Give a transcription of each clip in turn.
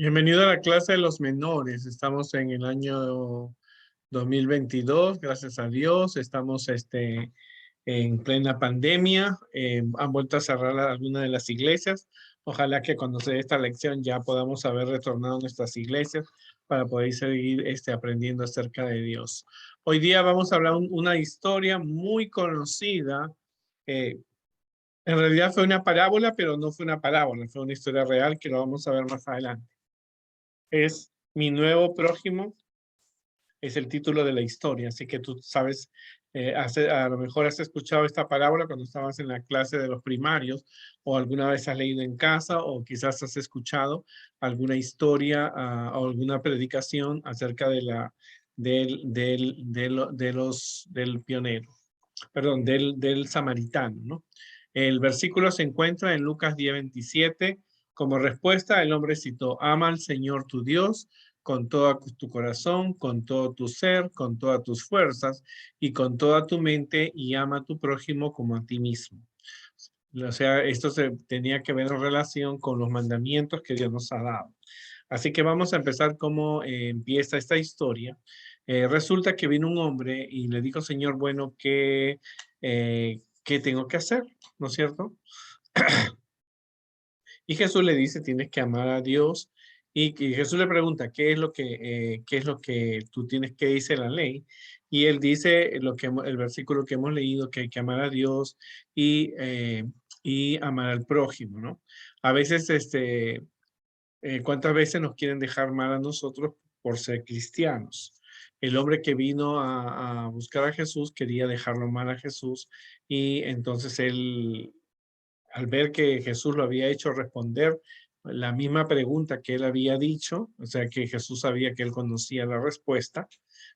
Bienvenido a la clase de los menores. Estamos en el año 2022, gracias a Dios. Estamos en plena pandemia. Han vuelto a cerrar algunas de las iglesias. Ojalá que cuando se dé esta lección ya podamos haber retornado a nuestras iglesias para poder seguir aprendiendo acerca de Dios. Hoy día vamos a hablar una historia muy conocida. eh, en realidad fue una parábola, pero no fue una parábola, fue una historia real que lo vamos a ver más adelante. Es Mi nuevo prójimo, es el título de la historia, así que tú sabes, a lo mejor has escuchado esta parábola cuando estabas en la clase de los primarios, o alguna vez has leído en casa, o quizás has escuchado alguna historia o alguna predicación acerca del pionero, perdón, del samaritano, ¿no? El versículo se encuentra en Lucas 10:27. Como respuesta, el hombre citó: ama al Señor tu Dios con todo tu corazón, con todo tu ser, con todas tus fuerzas y con toda tu mente, y ama a tu prójimo como a ti mismo. O sea, esto se tenía que ver en relación con los mandamientos que Dios nos ha dado. Así que vamos a empezar cómo empieza esta historia. Resulta que vino un hombre y le dijo: Señor, bueno, ¿qué tengo que hacer? ¿No es cierto? Y Jesús le dice: tienes que amar a Dios. Y Jesús le pregunta: qué es lo que tú tienes que dice la ley? Y él dice el versículo que hemos leído, que hay que amar a Dios y amar al prójimo, ¿no? A veces, ¿cuántas veces nos quieren dejar mal a nosotros por ser cristianos? El hombre que vino a buscar a Jesús quería dejarlo mal a Jesús, y entonces él, al ver que Jesús lo había hecho responder la misma pregunta que él había dicho, o sea que Jesús sabía que él conocía la respuesta,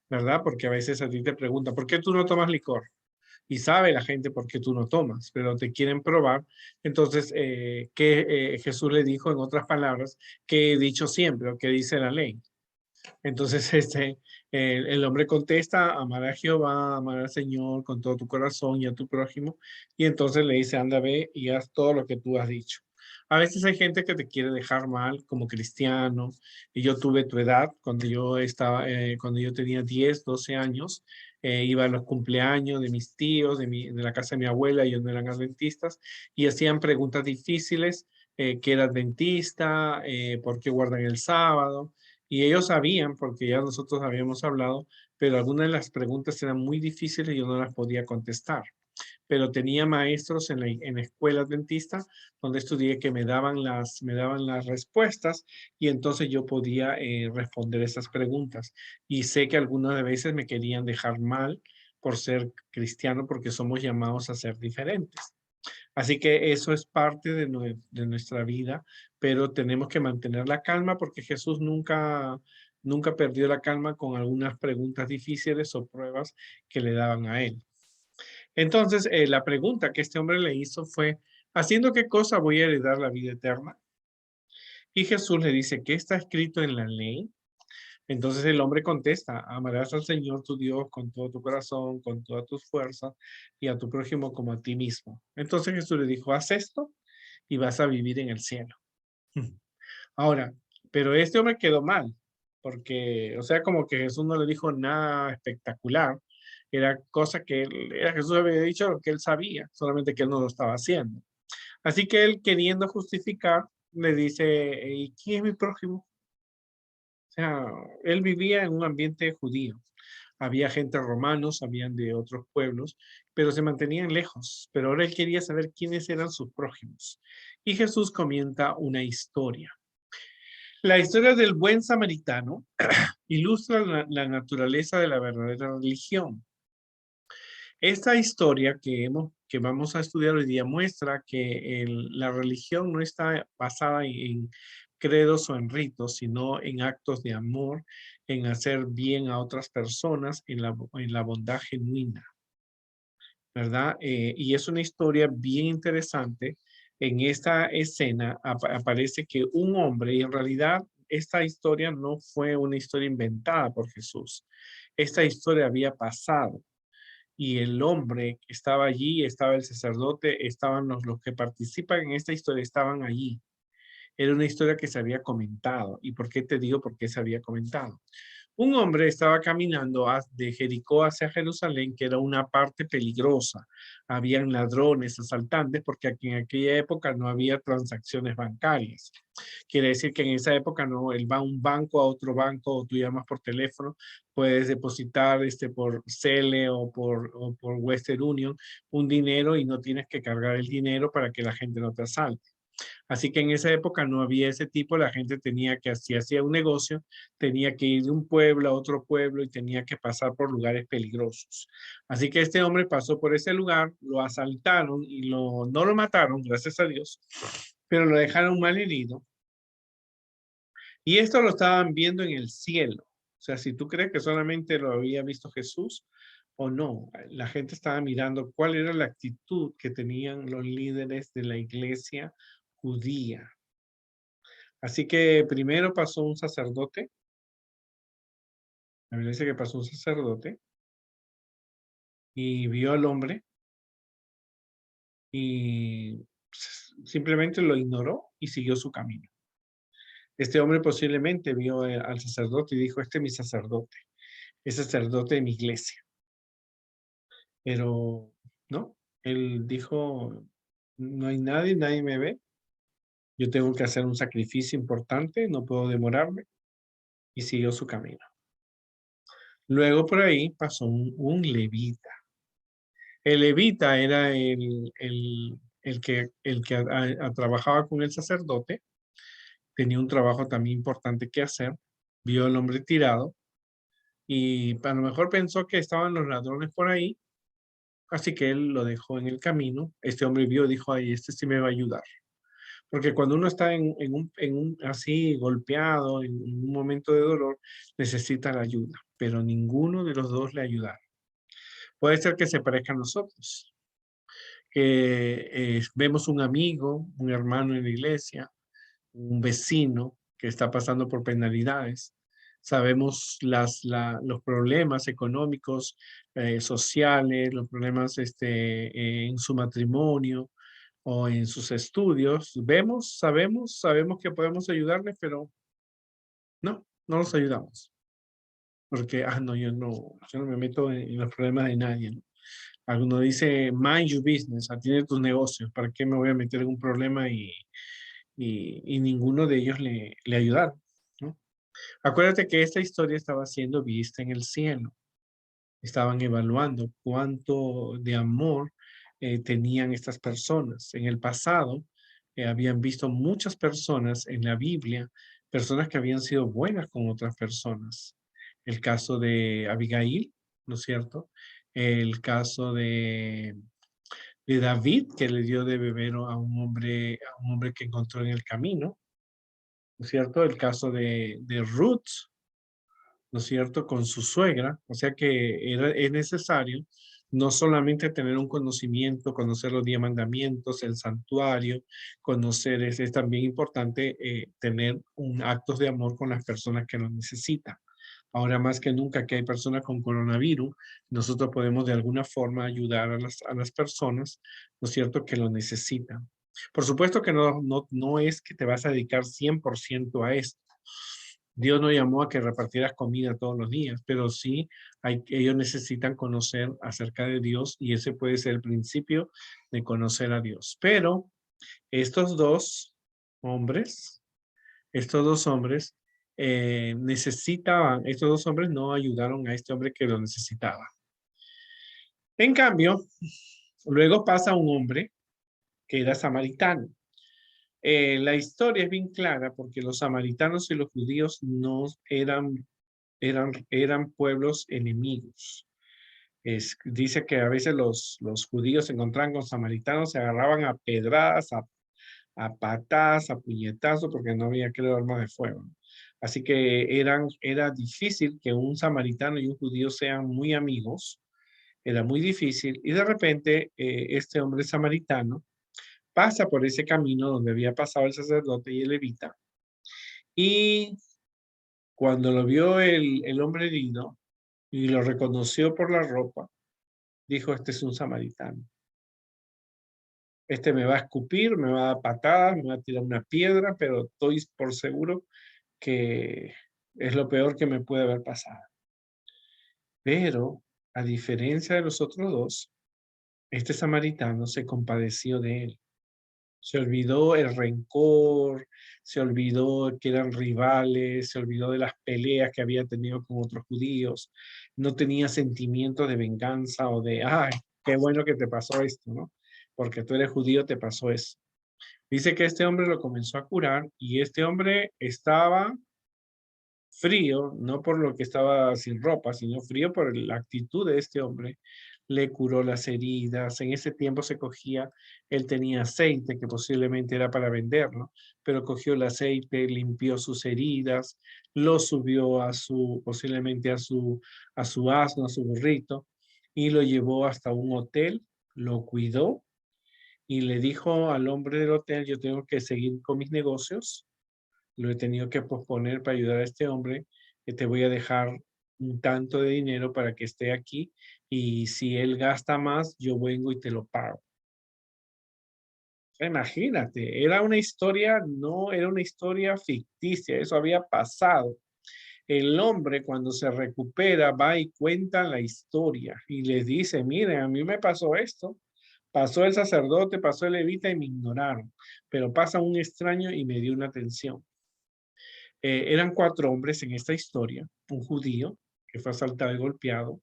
¿verdad? Porque a veces a ti te preguntan: ¿por qué tú no tomas licor? Y sabe la gente por qué tú no tomas, pero te quieren probar. Entonces, Jesús le dijo en otras palabras que he dicho siempre, o que dice la ley. Entonces, el hombre contesta: amar a Jehová, amar al Señor con todo tu corazón y a tu prójimo. Y entonces le dice: anda, ve y haz todo lo que tú has dicho. A veces hay gente que te quiere dejar mal como cristiano. Y yo tuve tu edad cuando yo tenía 10, 12 años. Iba a los cumpleaños de mis tíos, de la casa de mi abuela, ellos no eran adventistas, y hacían preguntas difíciles: ¿qué era adventista? ¿Por qué guardan el sábado? Y ellos sabían, porque ya nosotros habíamos hablado, pero algunas de las preguntas eran muy difíciles y yo no las podía contestar. Pero tenía maestros en la escuela adventista donde estudié, que me daban las respuestas, y entonces yo podía responder esas preguntas. Y sé que algunas de veces me querían dejar mal por ser cristiano, porque somos llamados a ser diferentes. Así que eso es parte de nuestra vida, pero tenemos que mantener la calma, porque Jesús nunca perdió la calma con algunas preguntas difíciles o pruebas que le daban a él. Entonces, la pregunta que este hombre le hizo fue: ¿haciendo qué cosa voy a heredar la vida eterna? Y Jesús le dice: ¿qué está escrito en la ley? Entonces el hombre contesta: amarás al Señor tu Dios con todo tu corazón, con todas tus fuerzas, y a tu prójimo como a ti mismo. Entonces Jesús le dijo: haz esto y vas a vivir en el cielo. Ahora, pero este hombre quedó mal, porque, o sea, como que Jesús no le dijo nada espectacular. Era cosa que Jesús había dicho lo que él sabía, solamente que él no lo estaba haciendo. Así que él, queriendo justificar, le dice: ¿y quién es mi prójimo? O sea, él vivía en un ambiente judío. Había gente romanos, habían de otros pueblos, pero se mantenían lejos. Pero ahora él quería saber quiénes eran sus prójimos. Y Jesús comienza una historia. La historia del buen samaritano ilustra la naturaleza de la verdadera religión. Esta historia que vamos a estudiar hoy día muestra que la religión no está basada en credos o en ritos, sino en actos de amor, en hacer bien a otras personas, en la bondad genuina, ¿verdad? Y es una historia bien interesante. En esta escena aparece que un hombre, y en realidad esta historia no fue una historia inventada por Jesús. Esta historia había pasado, y el hombre que estaba allí, estaba el sacerdote, estaban los que participan en esta historia, estaban allí. Era una historia que se había comentado. ¿Y por qué te digo por qué se había comentado? Un hombre estaba caminando de Jericó hacia Jerusalén, que era una parte peligrosa. Habían ladrones, asaltantes, porque aquí en aquella época no había transacciones bancarias. Quiere decir que en esa época no, él va a un banco, a otro banco, o tú llamas por teléfono, puedes depositar por Cele o por Western Union un dinero y no tienes que cargar el dinero para que la gente no te asalte. Así que en esa época no había ese tipo, la gente tenía que, si hacía un negocio, tenía que ir de un pueblo a otro pueblo y tenía que pasar por lugares peligrosos. Así que este hombre pasó por ese lugar, lo asaltaron y no lo mataron, gracias a Dios, pero lo dejaron mal herido. Y esto lo estaban viendo en el cielo. O sea, si tú crees que solamente lo había visto Jesús o no, la gente estaba mirando cuál era la actitud que tenían los líderes de la iglesia judía. Así que primero pasó un sacerdote, la Biblia dice que pasó un sacerdote y vio al hombre y simplemente lo ignoró y siguió su camino. Este hombre posiblemente vio al sacerdote y dijo, este es mi sacerdote, es sacerdote de mi iglesia. Pero no, él dijo, no hay nadie, nadie me ve, yo tengo que hacer un sacrificio importante, no puedo demorarme, y siguió su camino. Luego por ahí pasó un levita. El levita era el que trabajaba con el sacerdote, tenía un trabajo también importante que hacer, vio al hombre tirado y a lo mejor pensó que estaban los ladrones por ahí, así que él lo dejó en el camino. Este hombre vio, dijo, ay, este sí me va a ayudar. Porque cuando uno está en un así golpeado, en un momento de dolor, necesita la ayuda, pero ninguno de los dos le ayudaron. Puede ser que se parezca a nosotros, que vemos un amigo, un hermano en la iglesia, un vecino que está pasando por penalidades. Sabemos los problemas económicos, sociales, los problemas en su matrimonio o en sus estudios. Sabemos que podemos ayudarles, pero no los ayudamos. Porque, no, yo no me meto en los problemas de nadie, ¿no? Alguno dice, mind your business, atiende tus negocios, ¿para qué me voy a meter en un problema y ninguno de ellos le ayudaron, ¿no? Acuérdate que esta historia estaba siendo vista en el cielo. Estaban evaluando cuánto de amor tenían estas personas. En el pasado habían visto muchas personas en la Biblia, personas que habían sido buenas con otras personas. El caso de Abigail, ¿no es cierto? El caso de David, que le dio de beber a un hombre que encontró en el camino, ¿no es cierto? El caso de Ruth, ¿no es cierto?, con su suegra, o sea que es necesario no solamente tener un conocimiento, conocer los 10 mandamientos, el santuario, conocer, es también importante tener actos de amor con las personas que lo necesitan. Ahora más que nunca que hay personas con coronavirus, nosotros podemos de alguna forma ayudar a las personas, ¿no es cierto?, que lo necesitan. Por supuesto que no es que te vas a dedicar 100% a esto. Dios no llamó a que repartieras comida todos los días, pero sí ellos necesitan conocer acerca de Dios y ese puede ser el principio de conocer a Dios. Pero estos dos hombres, estos dos hombres estos dos hombres no ayudaron a este hombre que lo necesitaba. En cambio, luego pasa un hombre que era samaritano. La historia es bien clara porque los samaritanos y los judíos no eran pueblos enemigos. Dice que a veces los judíos se encontraban con samaritanos, se agarraban a pedradas, a patadas, a puñetazos, porque no había, creo, armas de fuego. Así que era difícil que un samaritano y un judío sean muy amigos, era muy difícil, y de repente este hombre samaritano pasa por ese camino donde había pasado el sacerdote y el levita, y cuando lo vio el hombre herido y lo reconoció por la ropa, dijo, este es un samaritano. Este me va a escupir, me va a dar patadas, me va a tirar una piedra, pero estoy por seguro que es lo peor que me puede haber pasado. Pero, a diferencia de los otros dos, este samaritano se compadeció de él. Se olvidó el rencor, se olvidó que eran rivales, se olvidó de las peleas que había tenido con otros judíos. No tenía sentimientos de venganza o de, ay, qué bueno que te pasó esto, ¿no? Porque tú eres judío, te pasó eso. Dice que este hombre lo comenzó a curar y este hombre estaba frío, no por lo que estaba sin ropa, sino frío por la actitud de este hombre. Le curó las heridas. En ese tiempo se cogía, él tenía aceite que posiblemente era para venderlo, pero cogió el aceite, limpió sus heridas, lo subió a su, posiblemente a su asno, a su burrito, y lo llevó hasta un hotel, lo cuidó y le dijo al hombre del hotel, yo tengo que seguir con mis negocios, lo he tenido que posponer para ayudar a este hombre, que te voy a dejar un tanto de dinero para que esté aquí y si él gasta más, yo vengo y te lo pago. Imagínate, era una historia, no era una historia ficticia, eso había pasado. El hombre cuando se recupera va y cuenta la historia y les dice, miren, a mí me pasó esto, pasó el sacerdote, pasó el levita y me ignoraron, pero pasa un extraño y me dio una atención. Eran cuatro hombres en esta historia, un judío que fue asaltado y golpeado,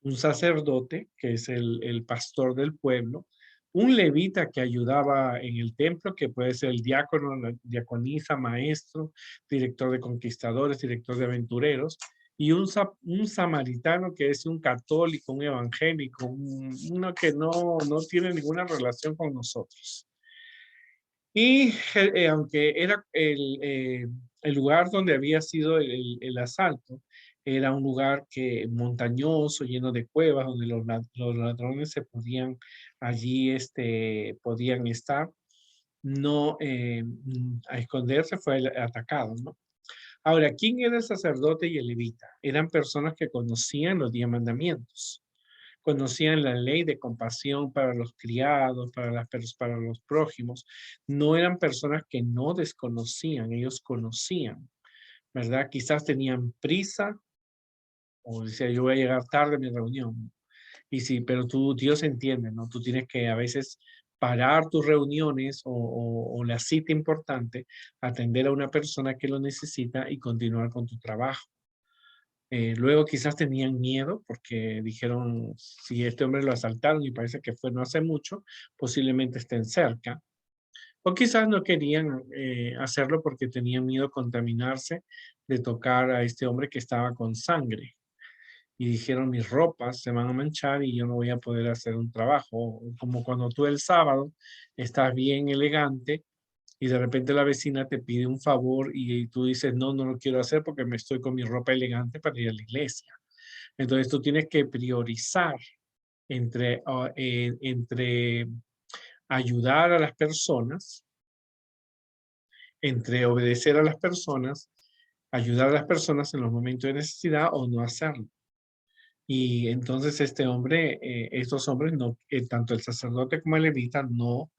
un sacerdote que es el pastor del pueblo, un levita que ayudaba en el templo, que puede ser el diácono, la diaconisa, maestro, director de conquistadores, director de aventureros, y un samaritano que es un católico, un evangélico, uno que no tiene ninguna relación con nosotros. Y aunque era el lugar donde había sido el asalto, era un lugar que montañoso, lleno de cuevas, donde los ladrones se podían allí, podían estar, no a esconderse, fue atacado, ¿no? Ahora, ¿quién era el sacerdote y el levita? Eran personas que conocían los 10 mandamientos, conocían la ley de compasión para los criados, para los prójimos. No eran personas que no desconocían, ellos conocían, ¿verdad? Quizás tenían prisa o decía, yo voy a llegar tarde a mi reunión. Y sí, pero tú, Dios entiende, ¿no? Tú tienes que a veces parar tus reuniones o la cita importante, atender a una persona que lo necesita y continuar con tu trabajo. Luego quizás tenían miedo porque dijeron, si este hombre lo asaltaron y parece que fue no hace mucho, posiblemente estén cerca. O quizás no querían hacerlo porque tenían miedo a contaminarse de tocar a este hombre que estaba con sangre. Y dijeron, mis ropas se van a manchar y yo no voy a poder hacer un trabajo. Como cuando tú el sábado estás bien elegante y de repente la vecina te pide un favor y tú dices, no, no lo quiero hacer porque me estoy con mi ropa elegante para ir a la iglesia. Entonces tú tienes que priorizar entre ayudar a las personas, entre obedecer a las personas, ayudar a las personas en los momentos de necesidad o no hacerlo. Y entonces este hombre, estos hombres, no, tanto el sacerdote como el levita, no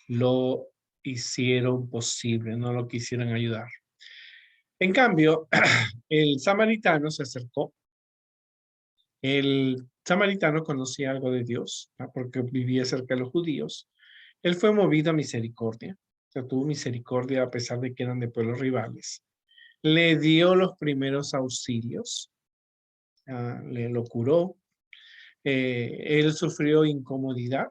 lo hicieron posible, no lo quisieran ayudar. En cambio, el samaritano se acercó. El samaritano conocía algo de Dios, ¿no? Porque vivía cerca de los judíos. Él fue movido a misericordia, o sea, tuvo misericordia a pesar de que eran de pueblos rivales. Le dio los primeros auxilios, le lo curó. Él sufrió incomodidad,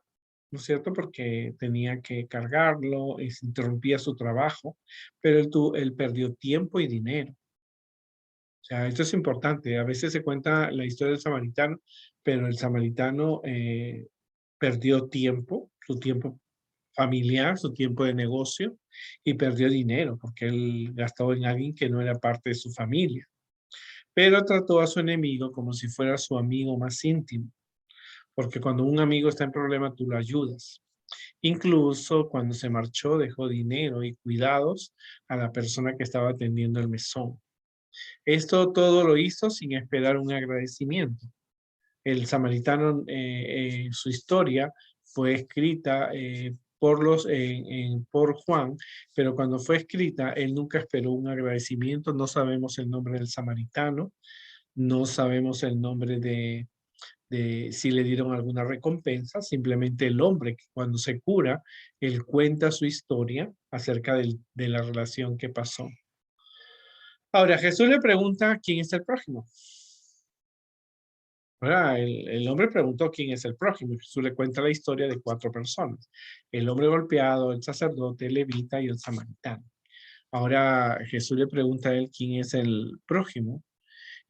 ¿no es cierto? Porque tenía que cargarlo, se interrumpía su trabajo, pero él perdió tiempo y dinero. O sea, esto es importante. A veces se cuenta la historia del samaritano, pero el samaritano perdió tiempo, su tiempo familiar, su tiempo de negocio y perdió dinero porque él gastó en alguien que no era parte de su familia. Pero trató a su enemigo como si fuera su amigo más íntimo, porque cuando un amigo está en problema, tú lo ayudas. Incluso cuando se marchó, dejó dinero y cuidados a la persona que estaba atendiendo el mesón. Esto todo lo hizo sin esperar un agradecimiento. El samaritano, su historia fue escrita por Juan, pero cuando fue escrita, él nunca esperó un agradecimiento. No sabemos el nombre del samaritano, no sabemos el nombre de si le dieron alguna recompensa, simplemente el hombre que cuando se cura, él cuenta su historia acerca de la relación que pasó. Ahora, Jesús le pregunta quién es el prójimo. Ahora, el hombre preguntó quién es el prójimo. Jesús le cuenta la historia de 4 personas. El hombre golpeado, el sacerdote, el levita y el samaritano. Ahora Jesús le pregunta a él quién es el prójimo.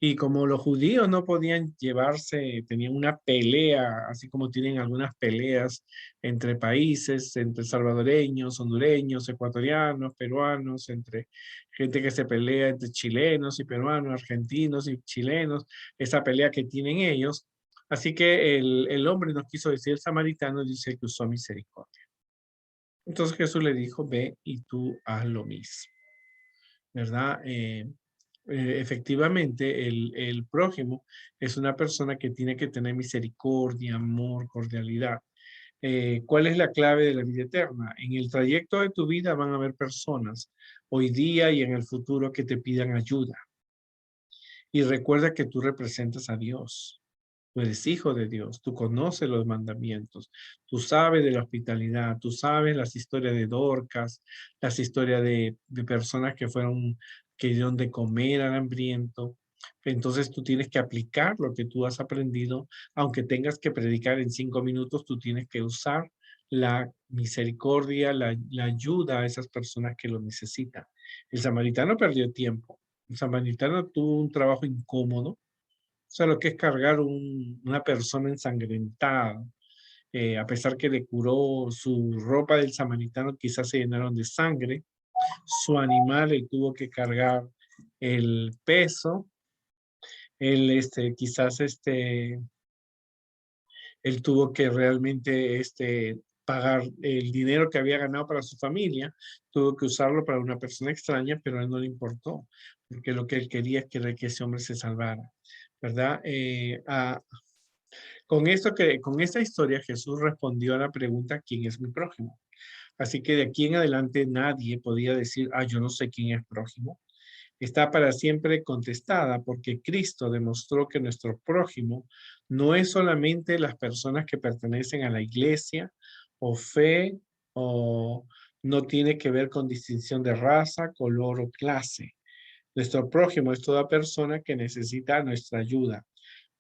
Y como los judíos no podían llevarse, tenían una pelea, así como tienen algunas peleas entre países, entre salvadoreños, hondureños, ecuatorianos, peruanos, entre gente que se pelea entre chilenos y peruanos, argentinos y chilenos, esa pelea que tienen ellos. Así que el hombre nos quiso decir, el samaritano dice que usó misericordia. Entonces Jesús le dijo, ve y tú haz lo mismo, ¿verdad? Efectivamente, el prójimo es una persona que tiene que tener misericordia, amor, cordialidad. ¿Cuál es la clave de la vida eterna? En el trayecto de tu vida van a haber personas hoy día y en el futuro que te pidan ayuda. Y recuerda que tú representas a Dios. Tú eres hijo de Dios, tú conoces los mandamientos, tú sabes de la hospitalidad, tú sabes las historias de Dorcas, las historias de personas que fueron, que dieron de comer al hambriento. Entonces tú tienes que aplicar lo que tú has aprendido, aunque tengas que predicar en 5 minutos, tú tienes que usar la misericordia, la ayuda a esas personas que lo necesitan. El samaritano perdió tiempo. El samaritano tuvo un trabajo incómodo, o sea, lo que es cargar una persona ensangrentada, a pesar que le curó su ropa del samaritano, quizás se llenaron de sangre, su animal él tuvo que cargar el peso, él quizás él tuvo que realmente pagar el dinero que había ganado para su familia, tuvo que usarlo para una persona extraña, pero a él no le importó, porque lo que él quería es que ese hombre se salvara, ¿verdad? Con esta historia Jesús respondió a la pregunta, ¿quién es mi prójimo? Así que de aquí en adelante nadie podía decir, yo no sé quién es prójimo. Está para siempre contestada porque Cristo demostró que nuestro prójimo no es solamente las personas que pertenecen a la iglesia o fe o no tiene que ver con distinción de raza, color o clase. Nuestro prójimo es toda persona que necesita nuestra ayuda.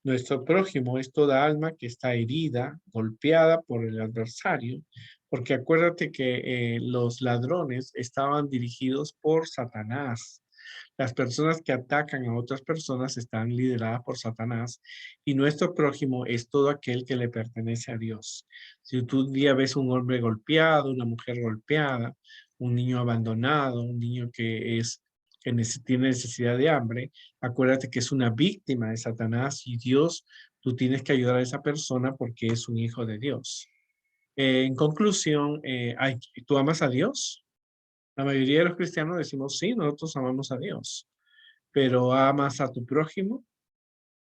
Nuestro prójimo es toda alma que está herida, golpeada por el adversario, porque acuérdate que los ladrones estaban dirigidos por Satanás. Las personas que atacan a otras personas están lideradas por Satanás y nuestro prójimo es todo aquel que le pertenece a Dios. Si tú un día ves un hombre golpeado, una mujer golpeada, un niño abandonado, un niño tiene necesidad de hambre, acuérdate que es una víctima de Satanás y Dios, tú tienes que ayudar a esa persona porque es un hijo de Dios. En conclusión, ¿tú amas a Dios? La mayoría de los cristianos decimos, sí, nosotros amamos a Dios, pero ¿amas a tu prójimo?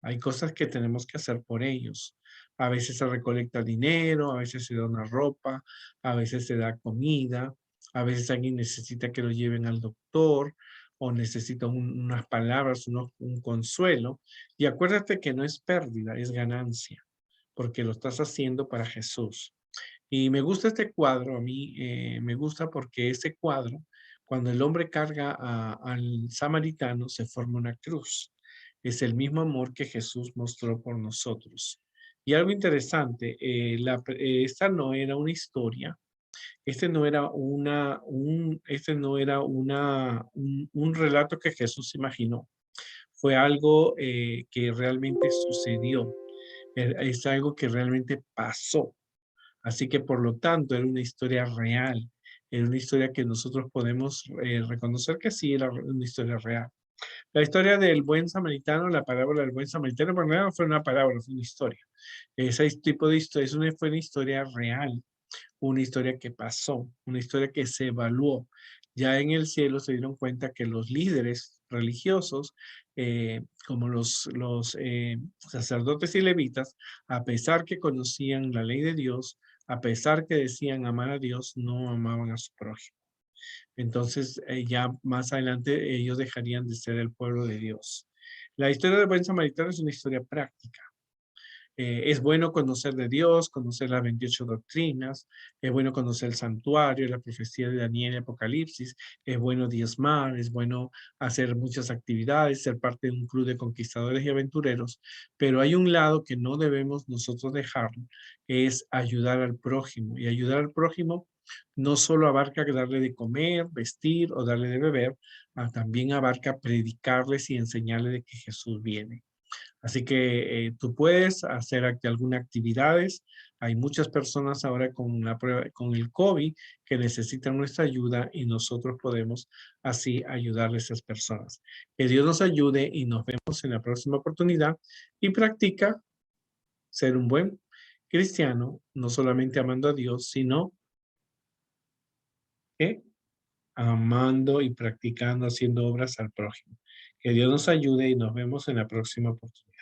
Hay cosas que tenemos que hacer por ellos. A veces se recolecta dinero, a veces se da una ropa, a veces se da comida, a veces alguien necesita que lo lleven al doctor o necesita unas palabras, un consuelo. Y acuérdate que no es pérdida, es ganancia, porque lo estás haciendo para Jesús. Y me gusta este cuadro, a mí me gusta porque ese cuadro, cuando el hombre carga al samaritano, se forma una cruz. Es el mismo amor que Jesús mostró por nosotros. Y algo interesante, esta no era una historia, este no era un relato que Jesús imaginó. Fue algo que realmente sucedió. Es algo que realmente pasó. Así que por lo tanto era una historia real, era una historia que nosotros podemos reconocer que sí era una historia real. La historia del buen samaritano, la parábola del buen samaritano, pero no fue una parábola, fue una historia. Ese tipo de historia fue una historia real, una historia que pasó, una historia que se evaluó. Ya en el cielo se dieron cuenta que los líderes religiosos, como los sacerdotes y levitas, a pesar que conocían la ley de Dios, a pesar que decían amar a Dios, no amaban a su prójimo. Entonces, ya más adelante ellos dejarían de ser el pueblo de Dios. La historia del buen samaritano es una historia práctica. Es bueno conocer de Dios, conocer las 28 doctrinas, es bueno conocer el santuario, la profecía de Daniel y Apocalipsis, es bueno diezmar, es bueno hacer muchas actividades, ser parte de un club de conquistadores y aventureros, pero hay un lado que no debemos nosotros dejar, es ayudar al prójimo. Y ayudar al prójimo no solo abarca darle de comer, vestir o darle de beber, también abarca predicarles y enseñarles de que Jesús viene. Así que tú puedes hacer algunas actividades. Hay muchas personas ahora con la prueba, con el COVID que necesitan nuestra ayuda y nosotros podemos así ayudar a esas personas. Que Dios nos ayude y nos vemos en la próxima oportunidad y practica ser un buen cristiano, no solamente amando a Dios, sino que amando y practicando, haciendo obras al prójimo. Que Dios nos ayude y nos vemos en la próxima oportunidad.